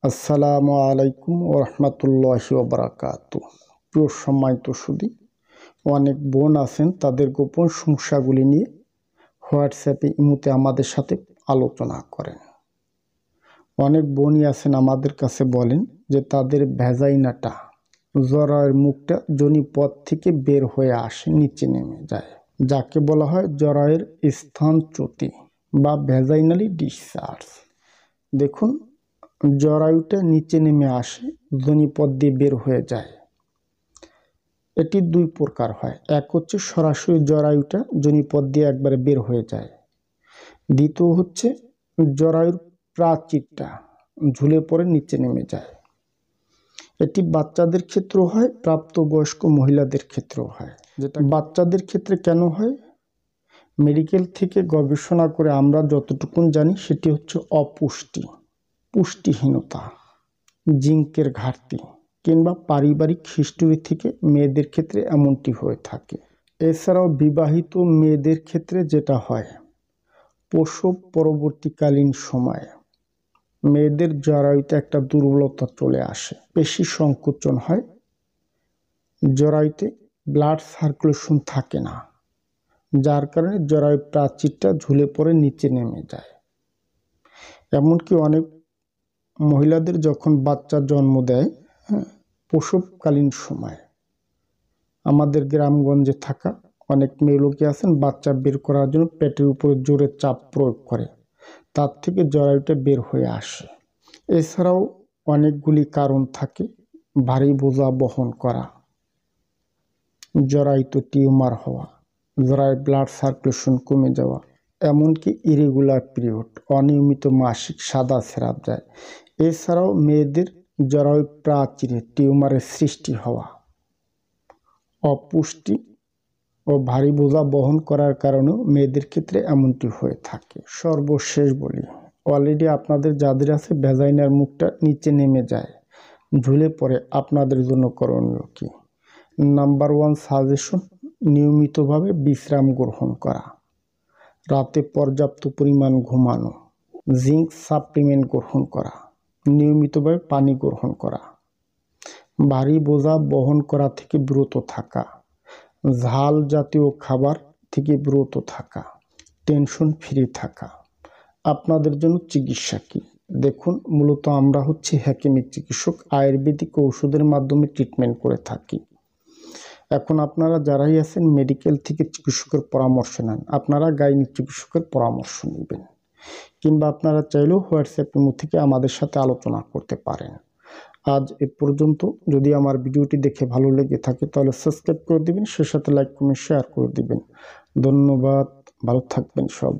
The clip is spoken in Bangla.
আসসালামু আলাইকুম ওরহমতুল্লাহি ওবারাকাতু। প্রিয় সম্মানিত সুধী, অনেক বোন আছেন তাদের গোপন সমস্যাগুলি নিয়ে হোয়াটসঅ্যাপে ইমুতে আমাদের সাথে আলোচনা করেন। অনেক বোনই আছেন আমাদের কাছে বলেন যে তাদের ভ্যাজাইনাটা জরায়ুর মুখটা যোনিপথ থেকে বের হয়ে আসে, নিচে নেমে যায়, যাকে বলা হয় জরায়ুর স্থানচ্যুতি বা ভ্যাজাইনালি ডিসচার্জ। দেখুন, জরায়ুটা নিচে নেমে আসে, যোনিপথ দিয়ে বের হয়ে যায়। এটি দুই প্রকার হয়। এক হচ্ছে সরাসরি জরায়ুটা যোনিপথ দিয়ে একবারে বের হয়ে যায়। দ্বিতীয় হচ্ছে জরায়ুর প্রাচীরটা ঝুলে পড়ে নিচে নেমে যায়। এটি বাচ্চাদের ক্ষেত্রেও হয়, প্রাপ্তবয়স্ক মহিলাদের ক্ষেত্রেও হয়। যেটা বাচ্চাদের ক্ষেত্রে কেন হয়, মেডিকেল থেকে গবেষণা করে আমরা যতটুকুন জানি সেটি হচ্ছে পুষ্টিহীনতা, জিঙ্কের ঘাটতি কিংবা পারিবারিক হিস্টোরি থেকে মেয়েদের ক্ষেত্রে এমনটি হয়ে থাকে। এছাড়াও বিবাহিত মেয়েদের ক্ষেত্রে যেটা হয়, প্রসব পরবর্তীকালীন সময়ে মেয়েদের জরায়ুতে একটা দুর্বলতা চলে আসে, পেশি সংকোচন হয়, জরায়ুতে ব্লাড সার্কুলেশন থাকে না, যার কারণে জরায়ুর প্রাচীরটা ঝুলে পড়ে নিচে নেমে যায়। এমনকি অনেক মহিলাদের যখন বাচ্চা জন্ম দেয়, প্রসবকালীন সময় আমাদের গ্রামগঞ্জে থাকা অনেক মেয়ে লোকে আছেন বাচ্চা বের করার জন্য পেটের উপরে জোরে চাপ প্রয়োগ করে, তার থেকে জরায়ুটা বের হয়ে আসে। এছাড়াও অনেকগুলি কারণ থাকে, ভারী বোঝা বহন করা, জরায়ুতে টিউমার হওয়া, জরায়ুর ব্লাড সার্কুলেশন কমে যাওয়া, এমনকি ইরেগুলার পিরিয়ড, অনিয়মিত মাসিক সাদা স্রাব যায়। এছাড়াও মেয়েদের জরায়ু প্রাচীরে টিউমারের সৃষ্টি হওয়া, অপুষ্টি ও ভারী বোঝা বহন করার কারণেও মেয়েদের ক্ষেত্রে এমনটি হয়ে থাকে। সর্বশেষ বলি, অলরেডি আপনাদের যাদের আছে ভ্যাজাইনার মুখটা নিচে নেমে যায়, ঝুলে পড়ে, আপনাদের জন্য করণীয় কি? নাম্বার 1 সাজেশন, নিয়মিতভাবে বিশ্রাম গ্রহণ করা, রাতে পর্যাপ্ত পরিমাণ ঘুমানো, জিঙ্ক সাপ্লিমেন্ট গ্রহণ করা, নিয়মিতভাবে পানি গ্রহণ করা, ভারী বোঝা বহন করা থেকে বিরত থাকা, ঝাল জাতীয় খাবার থেকে বিরত থাকা, টেনশন ফ্রি থাকা। আপনাদের জন্য চিকিৎসা কি? দেখুন, মূলত আমরা হচ্ছে হাকিমিক চিকিৎসক, আয়ুর্বেদিক ঔষধের মাধ্যমে ট্রিটমেন্ট করে থাকি। এখন আপনারা যারাই আছেন মেডিকেল থেকে চিকিৎসকের পরামর্শ নেন, আপনারা গাইনিক চিকিৎসকের পরামর্শ নেবেন, কিংবা আপনারা চাইলেও হোয়াটসঅ্যাপ থেকে আমাদের সাথে আলোচনা করতে পারেন। আজ এ পর্যন্ত। যদি আমার ভিডিওটি দেখে ভালো লেগে থাকে তাহলে সাবস্ক্রাইব করে দিবেন, সে সাথে লাইক কমেন্ট শেয়ার করে দিবেন। ধন্যবাদ, ভালো থাকবেন সব।